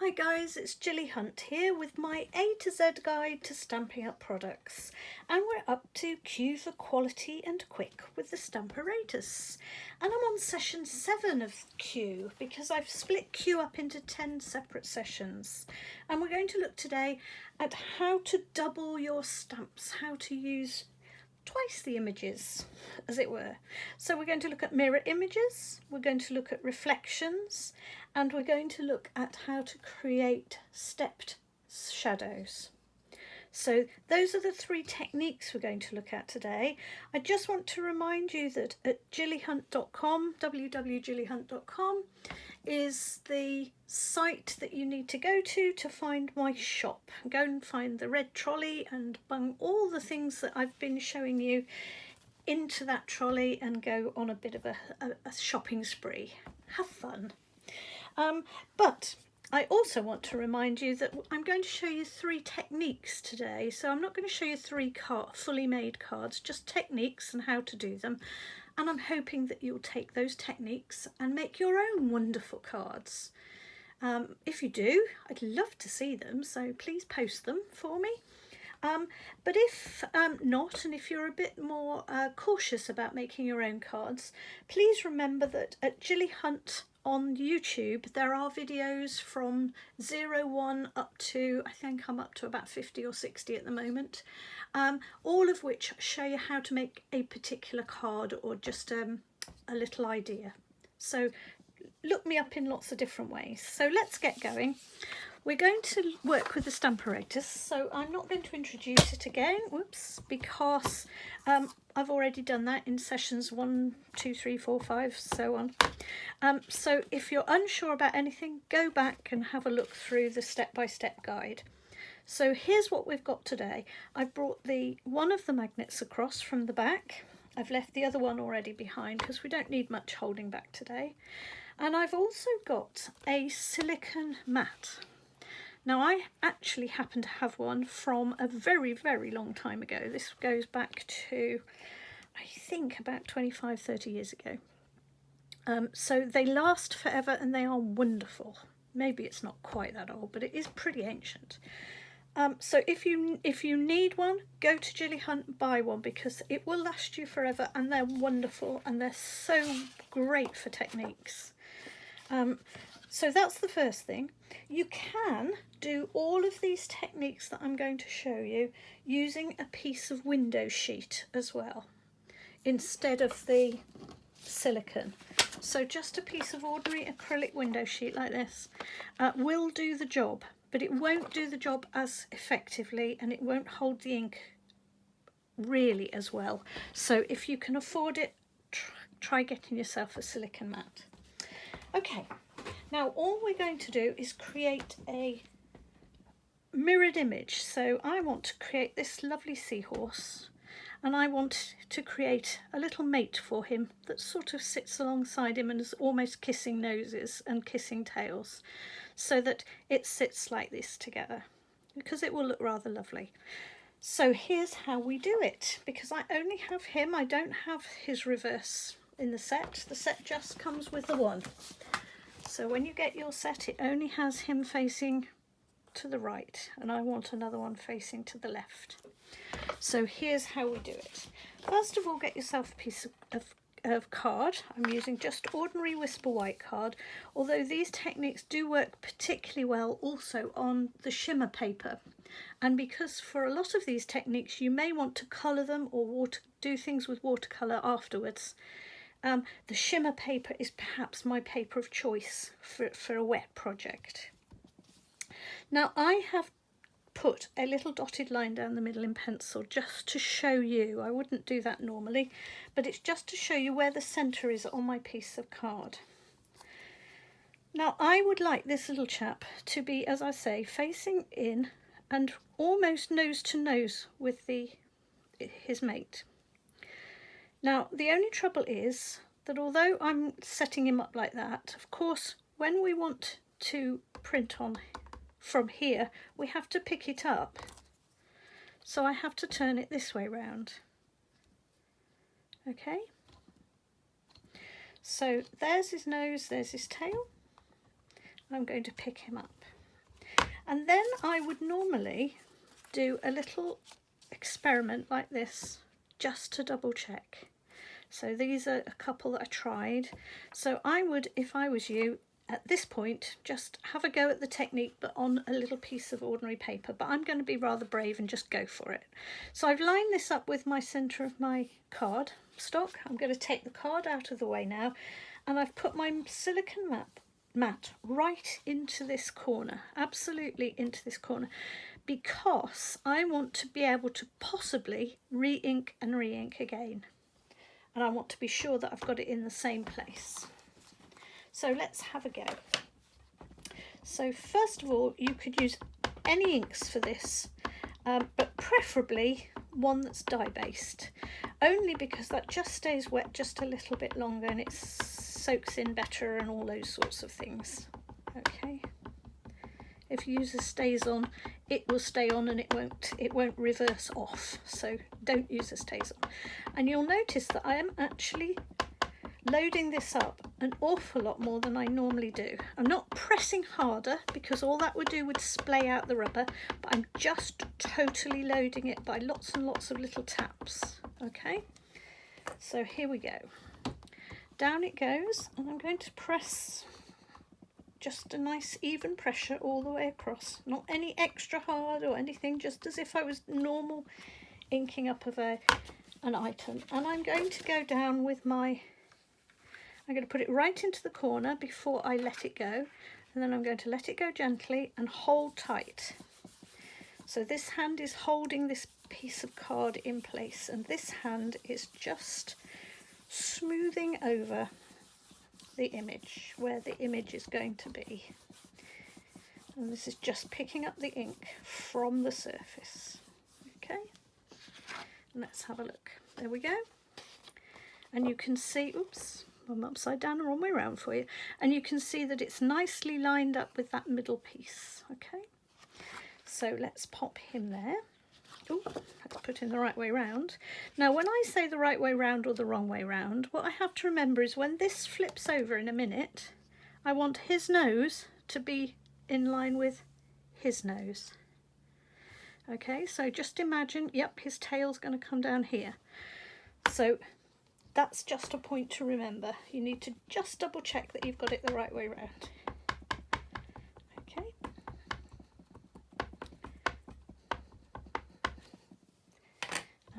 Hi guys, it's Gilly Hunt here with my A to Z guide to Stampin' Up products, and we're up to Q for Quality and Quick with the Stamparatus, and I'm on session 7 of Q because I've split Q up into 10 separate sessions, and we're going to look today at how to double your stamps, how to use twice the images, as it were. So we're going to look at mirror images, we're going to look at reflections, and we're going to look at how to create stepped shadows. So those are the 3 techniques we're going to look at today. I just want to remind you that at gillyhunt.com, www.gillyhunt.com, is the site that you need to go to find my shop. Go and find the red trolley and bung all the things that I've been showing you into that trolley and go on a bit of a shopping spree. Have fun. But I also want to remind you that I'm going to show you 3 techniques today. So I'm not going to show you 3 fully made cards, just techniques and how to do them. And I'm hoping that you'll take those techniques and make your own wonderful cards. If you do, I'd love to see them, so please post them for me. But if not, and if you're a bit more cautious about making your own cards, please remember that at Gilly Hunt on YouTube there are videos from 01 up to, I think I'm up to about 50 or 60 at the moment, all of which show you how to make a particular card or just a little idea. So look me up in lots of different ways. So let's get going. We're going to work with the Stamparatus, so I'm not going to introduce it again, whoops, because I've already done that in sessions 1, 2, 3, 4, 5, so on. So if you're unsure about anything, go back and have a look through the step-by-step guide. So here's what we've got today. I've brought one of the magnets across from the back. I've left the other one already behind because we don't need much holding back today. And I've also got a silicone mat. Now I actually happen to have one from a very, very long time ago. This goes back to, I think, about 25, 30 years ago. So they last forever and they are wonderful. Maybe it's not quite that old, but it is pretty ancient. So if you need one, go to Gilly Hunt, buy one, because it will last you forever and they're wonderful and they're so great for techniques. So that's the first thing. You can do all of these techniques that I'm going to show you using a piece of window sheet as well, instead of the silicone. So just a piece of ordinary acrylic window sheet like this will do the job, but it won't do the job as effectively and it won't hold the ink really as well. So if you can afford it, try getting yourself a silicone mat. Okay, now all we're going to do is create a mirrored image. So I want to create this lovely seahorse and I want to create a little mate for him that sort of sits alongside him and is almost kissing noses and kissing tails, so that it sits like this together, because it will look rather lovely. So here's how we do it, because I only have him, I don't have his reverse in the set. The set just comes with the one. So when you get your set, it only has him facing to the right, and I want another one facing to the left. So here's how we do it. First of all, get yourself a piece of card. I'm using just ordinary Whisper White card, although these techniques do work particularly well also on the shimmer paper. And because for a lot of these techniques you may want to colour them or do things with watercolour afterwards, the shimmer paper is perhaps my paper of choice for a wet project. Now I have put a little dotted line down the middle in pencil just to show you. I wouldn't do that normally, but it's just to show you where the centre is on my piece of card. Now I would like this little chap to be, as I say, facing in and almost nose to nose with his mate. Now the only trouble is that although I'm setting him up like that, of course when we want to print on from here we have to pick it up, so I have to turn it this way round. Okay, so there's his nose, there's his tail. I'm going to pick him up. And then I would normally do a little experiment like this just to double check. So these are a couple that I tried. So I would, if I was you, at this point, just have a go at the technique, but on a little piece of ordinary paper. But I'm going to be rather brave and just go for it. So I've lined this up with my centre of my card stock. I'm going to take the card out of the way now, and I've put my silicone mat right into this corner, absolutely into this corner, because I want to be able to possibly re-ink and re-ink again. And I want to be sure that I've got it in the same place. So let's have a go. So first of all, you could use any inks for this, but preferably one that's dye-based, only because that just stays wet just a little bit longer and it soaks in better and all those sorts of things. Okay. If you use a stays on, it will stay on and it won't reverse off. So don't use a stays on. And you'll notice that I am actually loading this up an awful lot more than I normally do. I'm not pressing harder because all that would do would splay out the rubber, but I'm just totally loading it by lots and lots of little taps. Okay, so here we go. Down it goes, and I'm going to press just a nice even pressure all the way across, not any extra hard or anything, just as if I was normal inking up of an item. And I'm going to go down with my, I'm going to put it right into the corner before I let it go, and then I'm going to let it go gently and hold tight. So this hand is holding this piece of card in place, and this hand is just smoothing over the image where the image is going to be, and this is just picking up the ink from the surface. Okay, and let's have a look. There we go, and you can see, oops, I'm upside down the wrong way around for you, and you can see that it's nicely lined up with that middle piece. Okay, so let's pop him there. Oh, let's put him the right way round. Now, when I say the right way round or the wrong way round, what I have to remember is when this flips over in a minute, I want his nose to be in line with his nose. Okay, so just imagine, yep, his tail's going to come down here. So that's just a point to remember. You need to just double check that you've got it the right way round. Okay.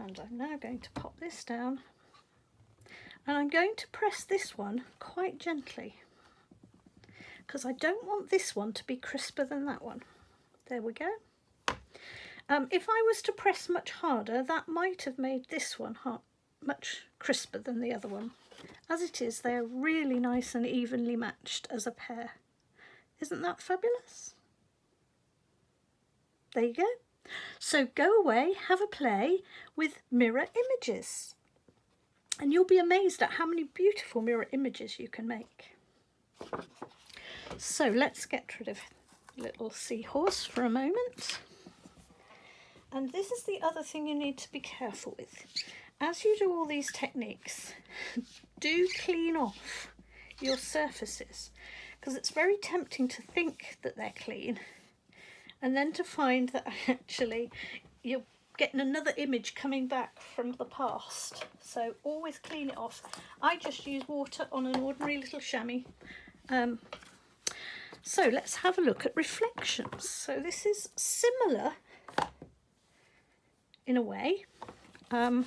And I'm now going to pop this down, and I'm going to press this one quite gently because I don't want this one to be crisper than that one. There we go. If I was to press much harder, that might have made this one much crisper than the other one. As it is, they're really nice and evenly matched as a pair. Isn't that fabulous? There you go. So go away, have a play with mirror images, and you'll be amazed at how many beautiful mirror images you can make. So let's get rid of little seahorse for a moment. And this is the other thing you need to be careful with. As you do all these techniques, do clean off your surfaces, because it's very tempting to think that they're clean and then to find that actually you're getting another image coming back from the past. So always clean it off. I just use water on an ordinary little chamois. So let's have a look at reflections. So this is similar in a way, and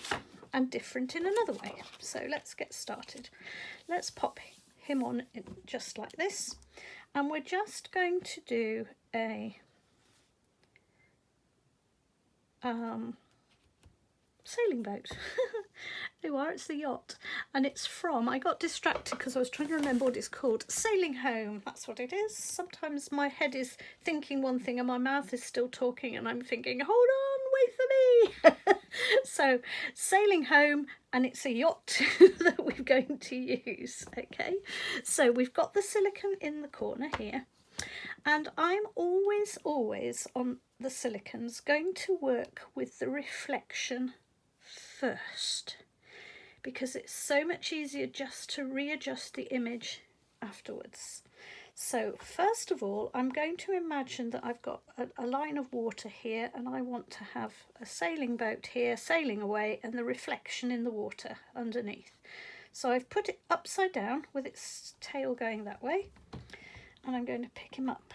different in another way. So let's get started. Let's pop him on just like this, and we're just going to do a sailing boat. There you are, it's the yacht, and it's from, I got distracted because I was trying to remember what it's called. Sailing Home, that's what it is. Sometimes my head is thinking one thing and my mouth is still talking and I'm thinking, hold on, wait for me. So Sailing Home, and it's a yacht that we're going to use. Okay, so we've got the silicone in the corner here, and I'm always on the silicones going to work with the reflection first, because it's so much easier just to readjust the image afterwards. So first of all, I'm going to imagine that I've got a line of water here, and I want to have a sailing boat here sailing away and the reflection in the water underneath. So I've put it upside down with its tail going that way, and I'm going to pick him up.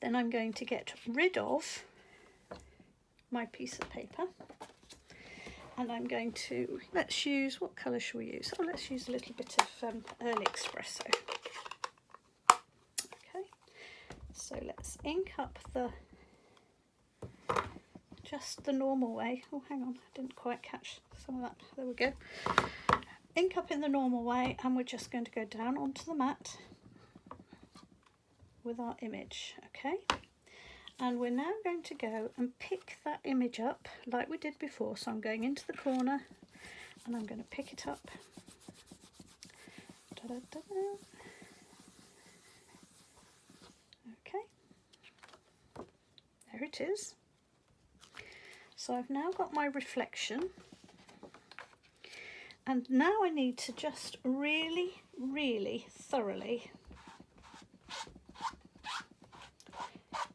Then I'm going to get rid of my piece of paper, and I'm going to, let's use, what colour shall we use? Oh, let's use a little bit of early espresso. Okay, so let's ink up just the normal way. Oh, hang on, I didn't quite catch some of that. There we go. Ink up in the normal way, and we're just going to go down onto the mat with our image, okay? And we're now going to go and pick that image up like we did before. So I'm going into the corner and I'm going to pick it up. Da-da-da-da. Okay, there it is. So I've now got my reflection, and now I need to just really, really thoroughly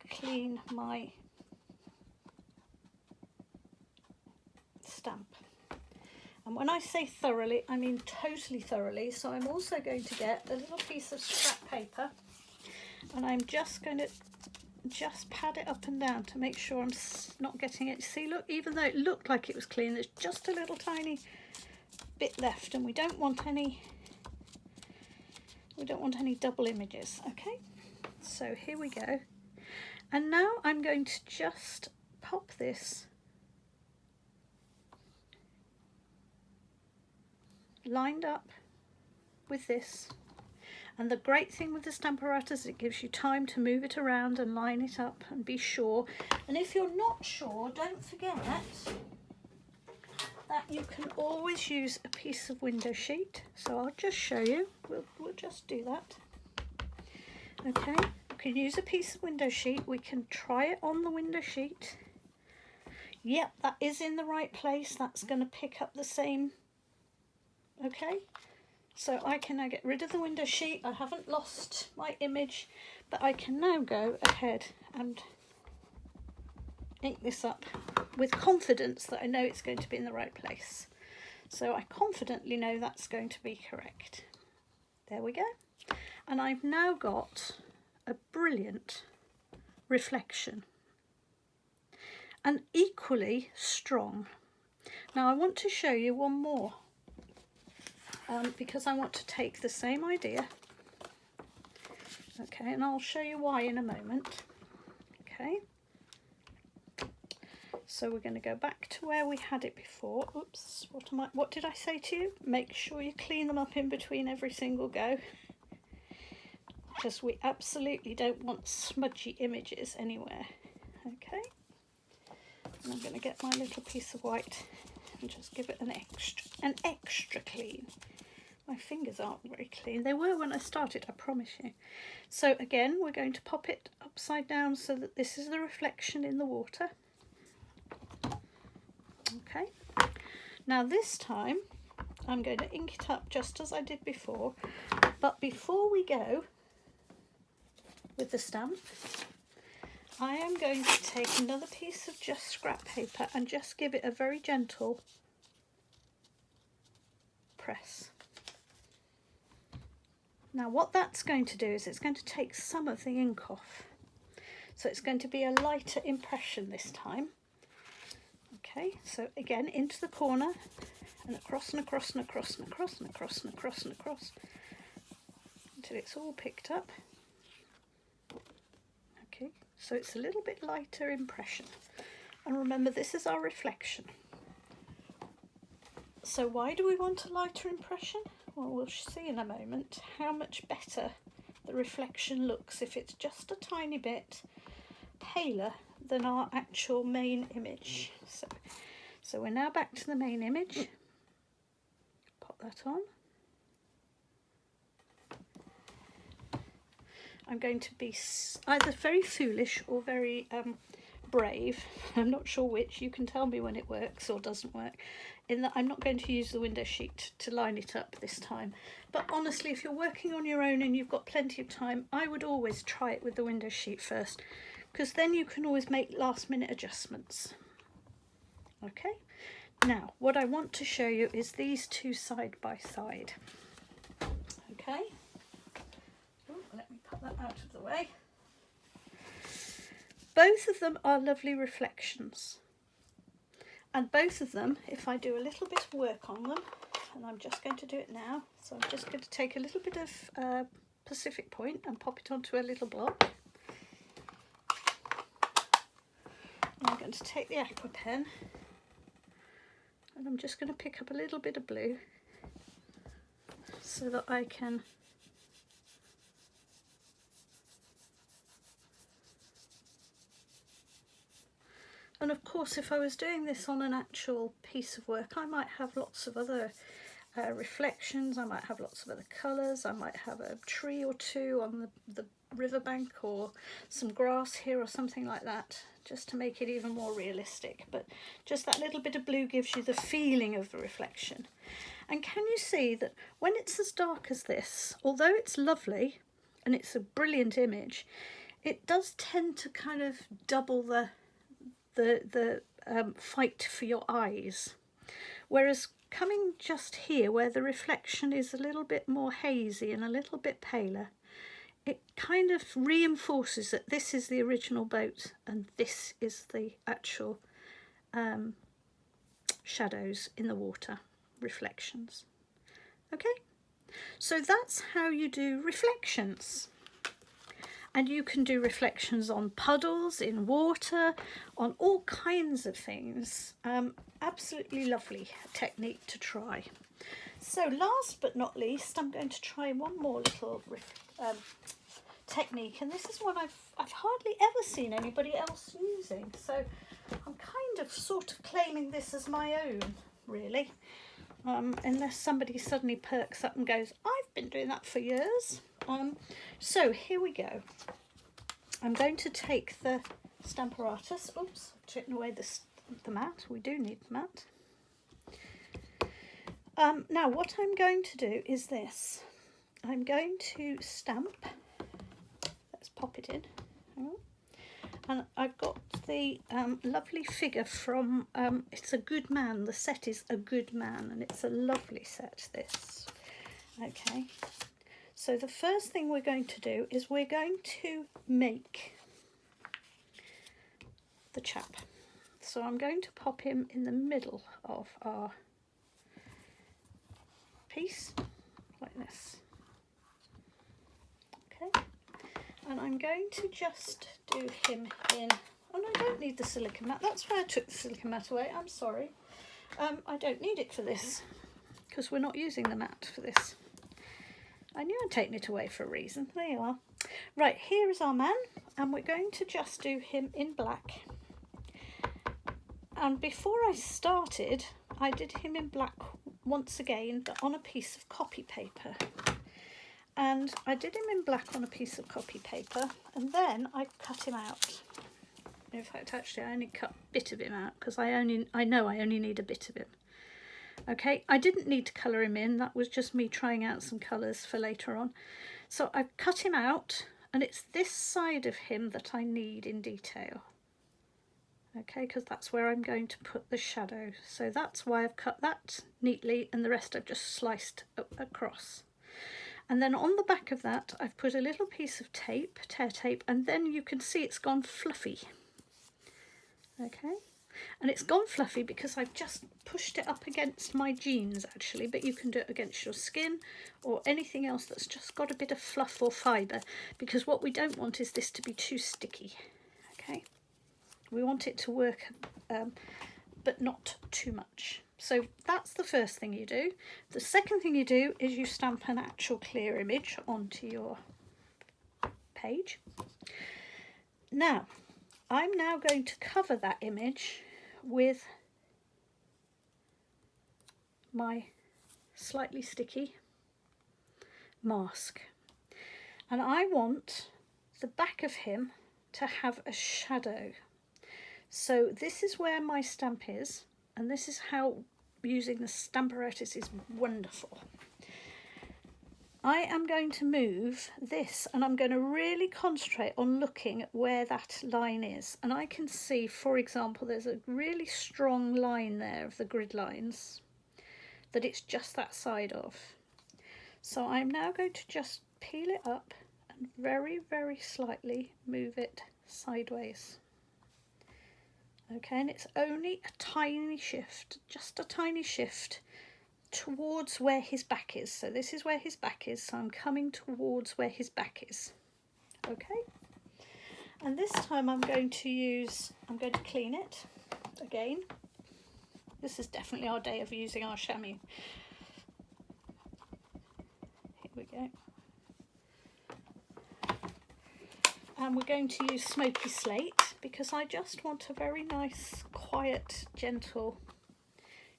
clean my stamp. And when I say thoroughly, I mean totally thoroughly. So I'm also going to get a little piece of scrap paper, and I'm just going to pad it up and down to make sure I'm not getting it. See, look, even though it looked like it was clean, there's just a little tiny bit left, and we don't want any double images. Okay, so here we go. And now I'm going to just pop this lined up with this. And the great thing with the Stamparatus is it gives you time to move it around and line it up and be sure. And if you're not sure, don't forget that you can always use a piece of window sheet. So I'll just show you. We'll just do that. Okay. We can use a piece of window sheet. We can try it on the window sheet. Yep, that is in the right place. That's going to pick up the same. Okay, so I can now get rid of the window sheet. I haven't lost my image, but I can now go ahead and ink this up with confidence that I know it's going to be in the right place. So I confidently know that's going to be correct. There we go. And I've now got a brilliant reflection, and equally strong. Now I want to show you one more, because I want to take the same idea, okay, and I'll show you why in a moment. Okay, so we're going to go back to where we had it before. Oops, what did I say to you? Make sure you clean them up in between every single go, because we absolutely don't want smudgy images anywhere. Okay, and I'm going to get my little piece of white and just give it an extra clean. My fingers aren't very clean. They were when I started, I promise you. So again, we're going to pop it upside down so that this is the reflection in the water. Okay, now this time I'm going to ink it up just as I did before, but before we go with the stamp, I am going to take another piece of just scrap paper and just give it a very gentle press. Now what that's going to do is it's going to take some of the ink off, so it's going to be a lighter impression this time. Okay, so again into the corner and across and across and across and across and across and across and across until it's all picked up. Okay, so it's a little bit lighter impression, and remember this is our reflection. So why do we want a lighter impression? Well, we'll see in a moment how much better the reflection looks if it's just a tiny bit paler than our actual main image. So we're now back to the main image. Pop that on. I'm going to be either very foolish or very brave. I'm not sure which. You can tell me when it works or doesn't work, in that I'm not going to use the window sheet to line it up this time. But honestly, if you're working on your own and you've got plenty of time, I would always try it with the window sheet first, because then you can always make last minute adjustments. Okay, now what I want to show you is these two side by side. Okay, let me put that out of the way. Both of them are lovely reflections, and both of them, if I do a little bit of work on them, and I'm just going to do it now, so I'm just going to take a little bit of Pacific Point and pop it onto a little block. And I'm going to take the aqua pen, and I'm just going to pick up a little bit of blue so that I can and of course, if I was doing this on an actual piece of work, I might have lots of other reflections, I might have lots of other colours, I might have a tree or two on the riverbank, or some grass here or something like that, just to make it even more realistic. But just that little bit of blue gives you the feeling of the reflection. And can you see that when it's as dark as this, although it's lovely and it's a brilliant image, it does tend to kind of double the fight for your eyes, whereas coming just here where the reflection is a little bit more hazy and a little bit paler, it kind of reinforces that this is the original boat and this is the actual shadows in the water, reflections. Okay, so that's how you do reflections. And you can do reflections on puddles, in water, on all kinds of things. Absolutely lovely technique to try. So last but not least, I'm going to try one more little technique. And this is one I've hardly ever seen anybody else using. So I'm kind of sort of claiming this as my own, really. Unless somebody suddenly perks up and goes, I've been doing that for years. So here we go. I'm going to take the Stamparatus. Oops, I've taken away the mat. We do need the mat. Now what I'm going to do is this. I'm going to stamp. Let's pop it in. Hang on. And I've got the lovely figure from, it's A Good Man. The set is A Good Man, and it's a lovely set, this. Okay. So the first thing we're going to do is we're going to make the chap. So I'm going to pop him in the middle of our piece, like this. Okay. And I'm going to just do him in, and I don't need the silicone mat. That's why I took the silicone mat away. I'm sorry. I don't need it for this, because we're not using the mat for this. I knew I'd taken it away for a reason. There you are. Right, here is our man, and we're going to just do him in black. And before I started, I did him in black once again, but on a piece of copy paper. And I did him in black on a piece of copy paper, and then I cut him out. In fact, actually, I only cut a bit of him out, because I know I only need a bit of him. Okay, I didn't need to colour him in, that was just me trying out some colours for later on. So I've cut him out, and it's this side of him that I need in detail. Okay, because that's where I'm going to put the shadow. So that's why I've cut that neatly, and the rest I've just sliced across. And then on the back of that, I've put a little piece of tape, tear tape, and then you can see it's gone fluffy. Okay. And it's gone fluffy because I've just pushed it up against my jeans, actually, but you can do it against your skin or anything else that's just got a bit of fluff or fibre, because what we don't want is this to be too sticky. Okay, we want it to work, but not too much. So that's the first thing you do. The second thing you do is you stamp an actual clear image onto your page. Now, I'm now going to cover that image with my slightly sticky mask. And I want the back of him to have a shadow. So this is where my stamp is, and this is how using the Stamparatus is wonderful. I am going to move this, and I'm going to really concentrate on looking at where that line is. And I can see, for example, there's a really strong line there of the grid lines that it's just that side of. So I'm now going to just peel it up and very, very slightly move it sideways. Okay, and it's only a tiny shift, just a tiny shift towards where his back is. So this is where his back is, so I'm coming towards where his back is. Okay, and this time I'm going to clean it again. This is definitely our day of using our chamois. Here we go. And we're going to use Smoky Slate because I just want a very nice, quiet, gentle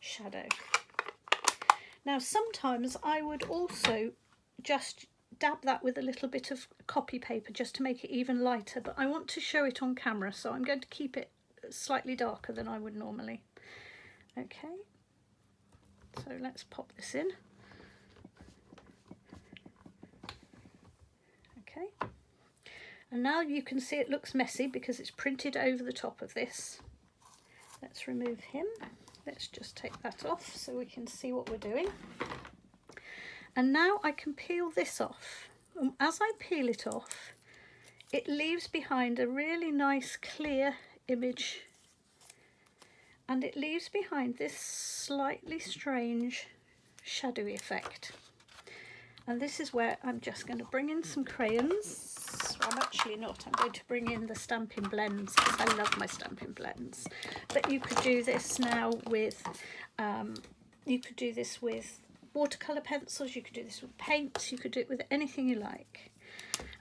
shadow. Now sometimes I would also just dab that with a little bit of copy paper just to make it even lighter, but I want to show it on camera, so I'm going to keep it slightly darker than I would normally. Okay, so let's pop this in. Okay. And now you can see it looks messy because it's printed over the top of this. Let's remove him. Let's just take that off so we can see what we're doing. And now I can peel this off. And as I peel it off, it leaves behind a really nice clear image. And it leaves behind this slightly strange shadowy effect. And this is where I'm just going to bring in some crayons. I'm actually not. I'm going to bring in the Stampin' Blends because I love my Stampin' Blends. But you could do this now with, watercolour pencils. You could do this with paints. You could do it with anything you like.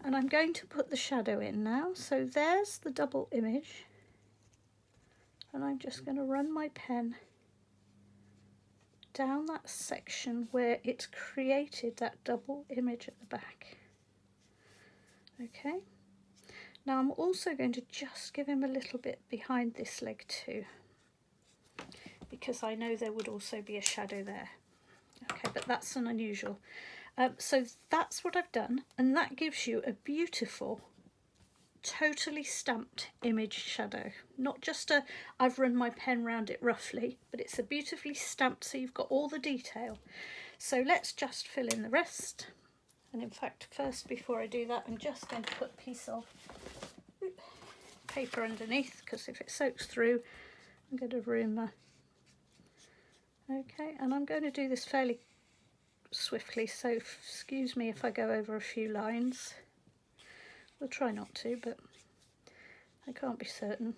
And I'm going to put the shadow in now. So there's the double image. And I'm just going to run my pen down that section where it's created that double image at the back. Okay, now I'm also going to just give him a little bit behind this leg too, because I know there would also be a shadow there. Okay, but that's an unusual. So that's what I've done, and that gives you a beautiful, totally stamped image shadow. Not just a, I've run my pen round it roughly, but it's a beautifully stamped, so you've got all the detail. So let's just fill in the rest. And in fact, first, before I do that, I'm just going to put a piece of paper underneath, because if it soaks through, I'm going to ruin my... Okay, and I'm going to do this fairly swiftly, so excuse me if I go over a few lines. We'll try not to, but I can't be certain.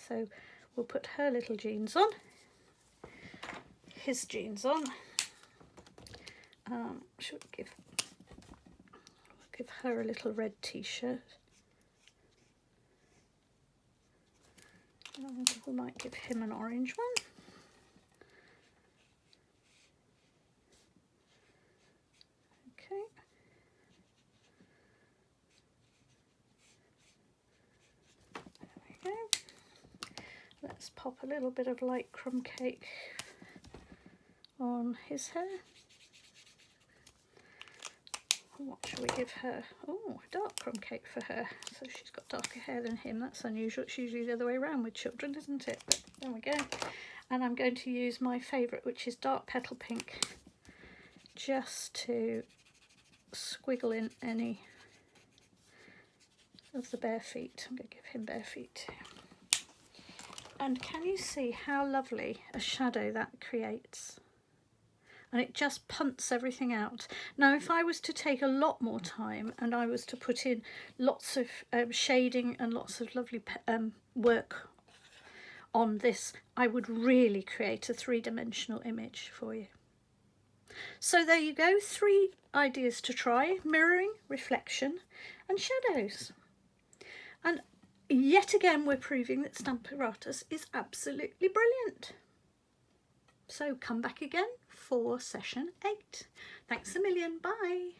So we'll put her little jeans on, his jeans on. Should we give her a little red t-shirt. And we might give him an orange one. Okay. There we go. Let's pop a little bit of light crumb cake on his hair. What shall we give her? Oh, a dark crumb cake for her. So she's got darker hair than him. That's unusual. It's usually the other way around with children, isn't it? But there we go. And I'm going to use my favourite, which is dark petal pink, just to squiggle in any of the bare feet. I'm going to give him bare feet too. And can you see how lovely a shadow that creates? And it just punts everything out. Now, if I was to take a lot more time and I was to put in lots of shading and lots of lovely work on this, I would really create a three-dimensional image for you. So there you go, 3 ideas to try: mirroring, reflection and shadows. And yet again, we're proving that Stamparatus is absolutely brilliant. So come back again for session 8. Thanks a million. Bye.